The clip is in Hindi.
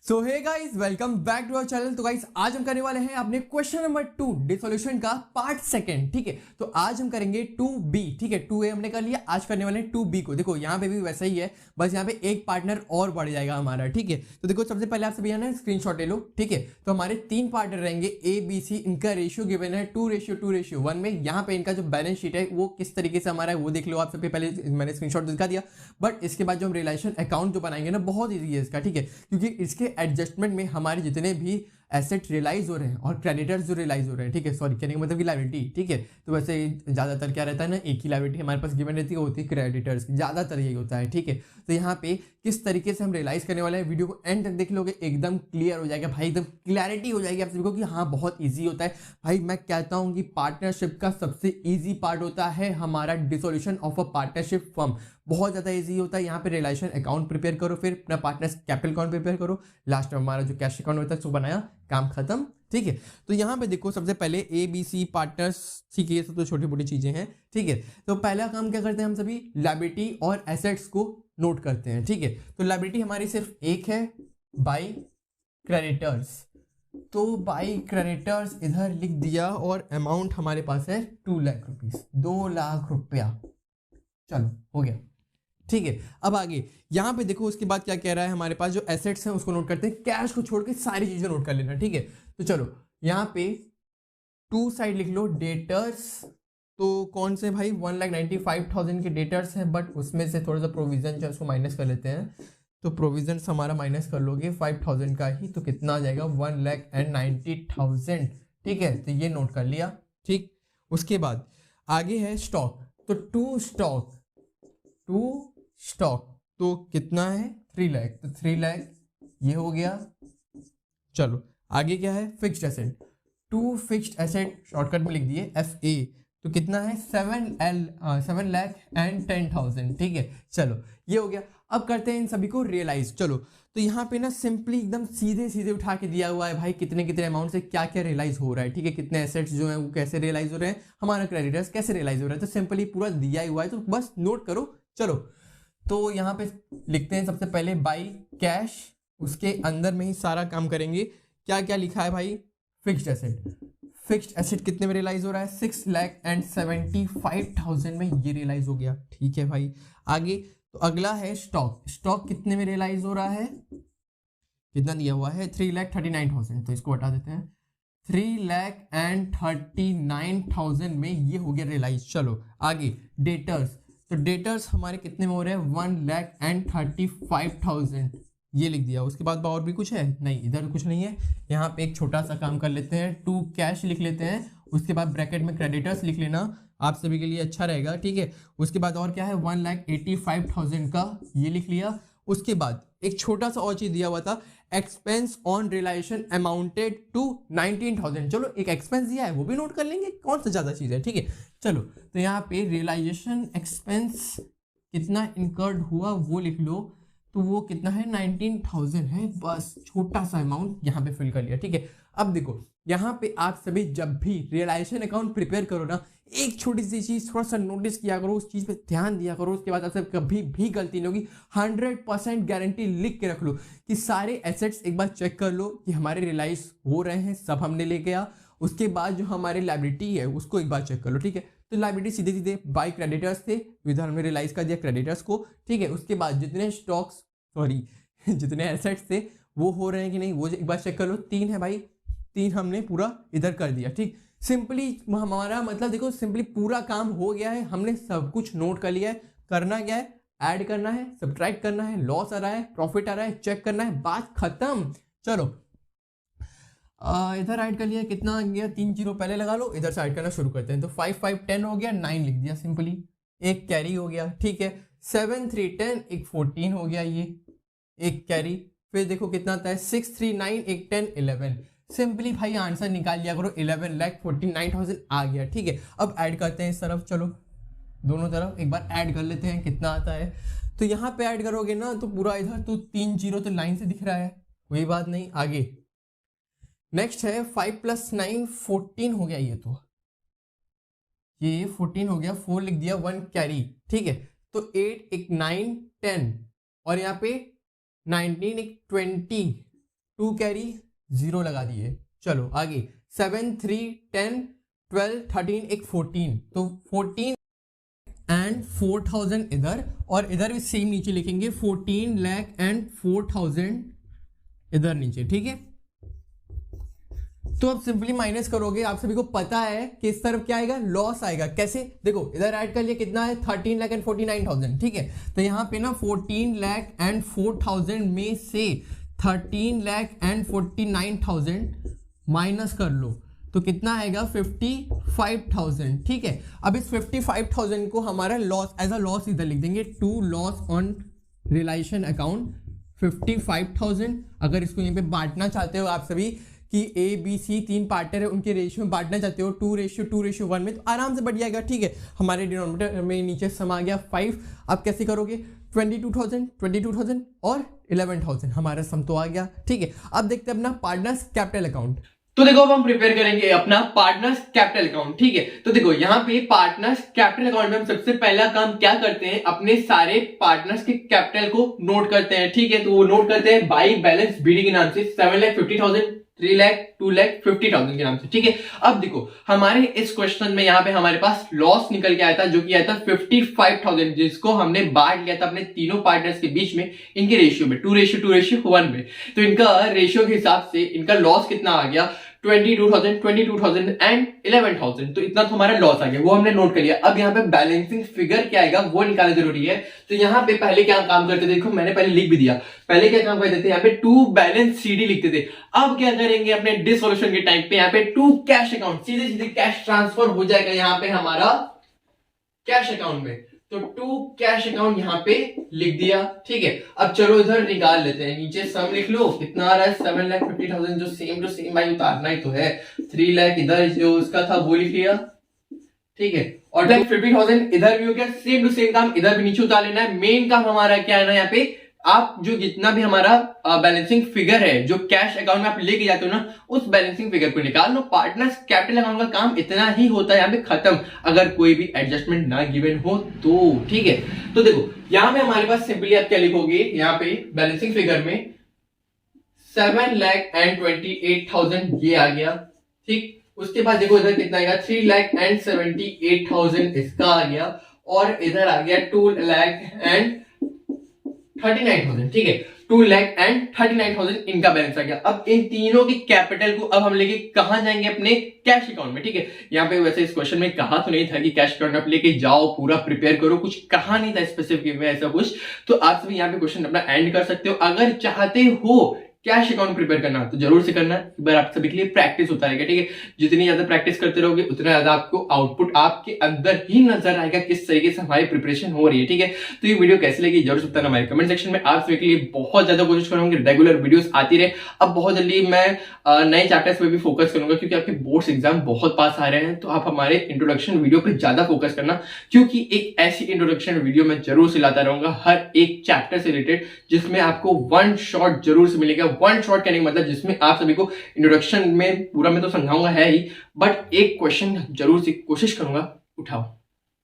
So hey guys, welcome back to our channel. तो गाइस आज हम करने वाले हैं अपने क्वेश्चन नंबर 2 डिसोल्यूशन का पार्ट सेकंड। ठीक है, तो आज हम करेंगे 2b। ठीक है, 2a हमने कर लिया, आज करने वाले हैं 2b को। देखो यहाँ पे भी वैसा ही है, बस यहाँ पे एक पार्टनर और बढ़ जाएगा हमारा। ठीक है, तो देखो सबसे पहले आप सभी है ना स्क्रीनशॉट ले लो। ठीक है, तो हमारे 3 पार्टनर रहेंगे ए बी सी, इनका रेशियो गिवन है 2:2:1 में। यहाँ पे इनका जो बैलेंस शीट है वो किस तरीके से हमारा है वो देख लो आप। सबसे पहले मैंने स्क्रीनशॉट दिखा दिया, बट इसके बाद जो हम रिलेशन अकाउंट जो बनाएंगे ना, बहुत ईजी है इसका। ठीक है, क्योंकि इसके एडजस्टमेंट में हमारे जितने भी एसेट रियलाइज हो रहे हैं और क्रेडिटर्स जो रियलाइज हो रहे हैं, ठीक है, सॉरी कहने का मतलब कि लायबिलिटी। ठीक है, तो वैसे ज़्यादातर क्या रहता है ना, एक ही लायबिलिटी हमारे पास गिवन रहती है, वो होती है क्रेडिटर्स, ज़्यादातर यही होता है। ठीक है, तो यहाँ पे किस तरीके से हम रियलाइज करने वाले हैं, वीडियो को एंड तक देख लोगे एकदम क्लियर हो जाएगा भाई, एकदम क्लैरिटी हो जाएगी आप सभी को कि हाँ बहुत ईजी होता है भाई। मैं कहता हूँ कि पार्टनरशिप का सबसे ईजी पार्ट होता है हमारा dissolution of a partnership firm. बहुत ज़्यादा ईजी होता है। यहाँ पे रिलेशन अकाउंट प्रिपेयर करो, फिर अपना पार्टनर्स कैपिटल अकाउंट प्रिपेयर करो, लास्ट में हमारा जो कैश अकाउंट होता है उसको बनाया, काम खत्म। ठीक है, तो यहाँ पे देखो सबसे पहले ए बी सी पार्टनर्स, ठीक है, ये सब तो छोटी मोटी चीजें हैं। ठीक है, तो पहला काम क्या करते हैं हम सभी, लायबिलिटी और एसेट्स को नोट करते हैं। ठीक है, तो लायबिलिटी हमारी सिर्फ एक है, बाई क्रेडिटर्स। तो बाई क्रेडिटर्स इधर लिख दिया और अमाउंट हमारे पास है 2 लाख रुपीज, 2 लाख रुपया। चलो हो गया। ठीक है, अब आगे यहाँ पे देखो उसके बाद क्या कह रहा है, हमारे पास जो एसेट्स हैं उसको नोट करते हैं, कैश को छोड़ के सारी चीजें नोट कर लेना। ठीक है, तो चलो यहाँ पे 2 साइड लिख लो, डेटर्स। तो कौन से भाई, 1,95,000 के डेटर्स हैं, बट उसमें से थोड़ा सा प्रोविजन जो उसको माइनस कर लेते हैं। तो प्रोविजन हमारा माइनस कर लोगे 5,000 का ही, तो कितना आ जाएगा 1,90,000। ठीक है, तो ये नोट कर लिया। ठीक, उसके बाद आगे है स्टॉक। तो टू स्टॉक तो कितना है 3 लाख, तो 3 लाख ये हो गया। चलो आगे क्या है, fixed asset. 2 fixed asset shortcut में लिख दिए FA, तो कितना है 7,10,000। ठीक है, चलो ये हो गया। अब करते हैं इन सभी को रियलाइज। चलो तो यहाँ पे ना सिंपली एकदम सीधे सीधे उठा के दिया हुआ है भाई, कितने कितने अमाउंट से क्या क्या रियलाइज हो रहा है। ठीक है, कितने एसेट्स जो है वो कैसे रियलाइज हो रहे हैं, हमारा क्रेडिटर्स कैसे रियलाइज हो रहा है, तो सिंपली पूरा दिया हुआ है, तो बस नोट करो। चलो तो यहाँ पे लिखते हैं सबसे पहले बाई कैश, उसके अंदर में ही सारा काम करेंगे। क्या क्या लिखा है भाई, फिक्स्ड एसेट कितने में रियलाइज हो रहा है, 6,75,000 में ये रियलाइज हो गया। ठीक है भाई, आगे तो अगला है स्टॉक कितने में रियलाइज हो रहा है, कितना दिया हुआ है 3,39,000, तो इसको हटा देते हैं, 3,39,000 में ये हो गया रियलाइज। चलो आगे डेटर्स, तो डेटर्स हमारे कितने में हो रहे हैं 1,35,000, ये लिख दिया। उसके बाद और भी कुछ है नहीं, इधर कुछ नहीं है। यहाँ पे एक छोटा सा काम कर लेते हैं, 2 कैश लिख लेते हैं, उसके बाद ब्रैकेट में क्रेडिटर्स लिख लेना, आप सभी के लिए अच्छा रहेगा। ठीक है, उसके बाद और क्या है 1,85,000 का ये लिख लिया। उसके बाद एक छोटा सा और चीज दिया हुआ था, expense on realisation amounted to 19,000। चलो एक एक्सपेंस दिया है वो भी नोट कर लेंगे, कौन सा ज्यादा चीज है। ठीक है, चलो तो यहाँ पे रियलाइजेशन एक्सपेंस कितना इनकर्ड हुआ वो लिख लो, तो वो कितना है 19,000 है, बस छोटा सा अमाउंट यहाँ पे फिल कर लिया। ठीक है, अब देखो यहाँ पे आप सभी जब भी रियलाइजेशन अकाउंट प्रिपेयर करो ना, एक छोटी सी चीज थोड़ा सा नोटिस किया करो, उस चीज पे ध्यान दिया करो, उसके बाद आपसे कभी भी गलती नहीं होगी। 100% गारंटी लिख के रख लो कि सारे एसेट्स एक बार चेक कर लो कि हमारे रियलाइज हो रहे हैं, सब हमने ले गया। उसके बाद जो हमारी लायबिलिटी है उसको एक बार चेक कर लो। ठीक है, तो लायबिलिटी सीधे सीधे बाई क्रेडिटर्स थे, इधर हमने रियलाइज कर दिया क्रेडिटर्स को। ठीक है, उसके बाद जितने जितने एसेट्स थे वो हो रहे हैं कि नहीं वो एक बार चेक कर लो। 3 है भाई, 3 हमने पूरा इधर कर दिया। ठीक, सिंपली हमारा मतलब देखो सिंपली पूरा काम हो गया है, हमने सब कुछ नोट कर लिया है। करना क्या है, ऐड करना है, सब्ट्रैक्ट करना है, लॉस आ रहा है प्रॉफिट आ रहा है चेक करना है, बात खत्म। चलो इधर ऐड कर लिया, कितना आ गया 3 जीरो पहले लगा लो, इधर से ऐड करना शुरू करते हैं। तो 5 5 10 हो गया, 9 लिख दिया सिंपली, एक कैरी हो गया। ठीक है, 7 3 10, एक 14 हो गया, ये एक कैरी। फिर देखो कितना आता है 6 3 9, एक 10 11। सिंपली भाई आंसर निकाल लिया करो, 11,49,000 आ गया। ठीक है, अब ऐड करते हैं इस तरफ, चलो दोनों तरफ एक बार ऐड कर लेते हैं कितना आता है। तो यहाँ पे ऐड करोगे ना तो पूरा इधर तो 3 जीरो तो लाइन से दिख रहा है, कोई बात नहीं। आगे नेक्स्ट है 5 + 9 14 हो गया, ये 14 हो गया, 4 लिख दिया, 1 कैरी। ठीक है, तो 8 एक 9 10 और यहाँ पे 19 एक 20 2 कैरी 0 लगा दिए। चलो आगे 7 3 10 12 13 एक 14, तो 14 एंड 4000 इधर, और इधर भी सेम नीचे लिखेंगे 14 लाख एंड 4000 इधर नीचे, ठीक है। तो अब सिंपली माइनस करोगे, आप सभी को पता है कि इस तरफ क्या आएगा, लॉस आएगा। कैसे, देखो इधर ऐड कर लिया, कितना है 13 लाख एंड 49,000, ठीक है। तो यहाँ पे ना 14 लाख एंड 4,000 में से 13 लाख एंड 49,000 माइनस कर लो, तो कितना आएगा 55,000, ठीक है। अब इस 55,000 को हमारा लॉस, एज अ लॉस इधर लिख देंगे, to loss on realisation account 55,000। अगर इसको यहाँ पे बांटना चाहते हो आप सभी कि ए बी सी 3 पार्टनर है, उनके रेशियो में बांटना चाहते हो 2:2:1 में, तो आराम से बढ़ जाएगा, ठीक है। हमारे डिनोमिनेटर में नीचे सम आ गया 5। अब कैसे करोगे, 22,000 और 11,000, हमारा सम तो आ गया, ठीक है। अब देखते हैं अपना पार्टनर्स कैपिटल अकाउंट। तो देखो अब हम प्रिपेयर करेंगे अपना पार्टनर्स कैपिटल अकाउंट, ठीक है। तो देखो यहाँ पे पार्टनर्स कैपिटल अकाउंट में हम सबसे पहला काम क्या करते हैं, अपने सारे पार्टनर्स के कैपिटल को नोट करते हैं, ठीक है। तो वो नोट करते हैं बाई बैलेंस बीडी के नाम से 7,50,000, 3 लाख, 2 लाख 50,000 के नाम से, ठीक है। अब देखो हमारे इस क्वेश्चन में यहाँ पे हमारे पास लॉस निकल के आया था, जो कि आया था 55,000, जिसको हमने बांट लिया था अपने तीनों पार्टनर्स के बीच में, इनके रेशियो में 2:1 में। तो इनका रेशियो के हिसाब से इनका लॉस कितना आ गया, 22,000 एंड 11,000। तो इतना तो हमारा लॉस आ गया, वो हमने नोट कर लिया। अब यहाँ पे बैलेंसिंग फिगर क्या आएगा वो निकालना जरूरी है। तो यहाँ पे पहले क्या काम करते थे, देखो मैंने पहले लिख भी दिया, पहले क्या काम करते थे, यहाँ पे टू बैलेंस सीडी लिखते थे। अब क्या करेंगे अपने डिसोल्यूशन के टाइम पे, यहाँ पे टू कैश अकाउंट, सीधे सीधे कैश ट्रांसफर हो जाएगा यहाँ पे हमारा कैश अकाउंट में। तो टू कैश अकाउंट यहाँ पे लिख दिया, ठीक है। अब चलो इधर निकाल लेते हैं, नीचे सम लिख लो, कितना आ रहा है 7,50,000, जो सेम टू सेम भाई उतारना ही तो है। 3 लाख इधर जो उसका था वो लिख लिया, ठीक है। और 50,000 इधर भी हो गया, सेम टू सेम काम इधर भी नीचे उतार लेना है। मेन काम हमारा क्या है ना, यहाँ पे आप जो जितना भी हमारा बैलेंसिंग फिगर है जो कैश अकाउंट में आप लेके जाते हो ना, उस बैलेंसिंग फिगर को निकाल लो। पार्टनर्स कैपिटल अकाउंट का काम इतना ही होता है, यहाँ पे खत्म, अगर कोई भी एडजस्टमेंट ना गिवन हो तो, ठीक है। तो देखो यहाँ पे हमारे पास सिंपली आप क्या लिखोगे, यहाँ पे बैलेंसिंग फिगर में 7,28,000 ये आ गया, ठीक। उसके बाद देखो इधर कितना आएगा, 3,78,000 इसका आ गया, और इधर आ गया 2,39,000, ठीक है। 2,39,000 इनका बैलेंस आ गया। अब इन तीनों की कैपिटल को अब हम लेके कहां जाएंगे, अपने कैश अकाउंट में, ठीक है। यहाँ पे वैसे इस क्वेश्चन में कहा तो नहीं था कि कैश अकाउंट आप लेके जाओ पूरा प्रिपेयर करो, कुछ कहा नहीं था स्पेसिफिक में ऐसा कुछ। तो आप सभी यहाँ पे क्वेश्चन अपना एंड कर सकते हो। अगर चाहते हो कैश अकाउंट प्रिपेयर करना तो जरूर से करना, एक बार आप सभी के लिए प्रैक्टिस होता है, ठीक है। जितनी ज्यादा प्रैक्टिस करते रहोगे उतना ज्यादा आपको आउटपुट आपके अंदर ही नजर आएगा, किस तरीके से हमारी प्रिपरेशन हो रही है, ठीक है। तो ये वीडियो कैसी लगी जरूर से बताना हमारे कमेंट सेक्शन में। आप सभी के लिए बहुत ज्यादा कोशिश करूंगी रेगुलर वीडियोस आती रहे। अब बहुत जल्दी मैं नए चैप्टर्स पे भी फोकस करूंगा, क्योंकि आपके बोर्ड्स एग्जाम बहुत पास आ रहे हैं। तो आप हमारे इंट्रोडक्शन वीडियो पे ज्यादा फोकस करना, क्योंकि एक ऐसी इंट्रोडक्शन वीडियो मैं जरूर से लाता रहूंगा हर एक चैप्टर से रिलेटेड, जिसमें आपको वन शॉट जरूर से मिलेगा। वन शॉट कहने का मतलब जिसमें आप सभी को इंट्रोडक्शन में पूरा मैं तो समझाऊंगा है ही, बट एक क्वेश्चन जरूर से कोशिश करूंगा उठाओ।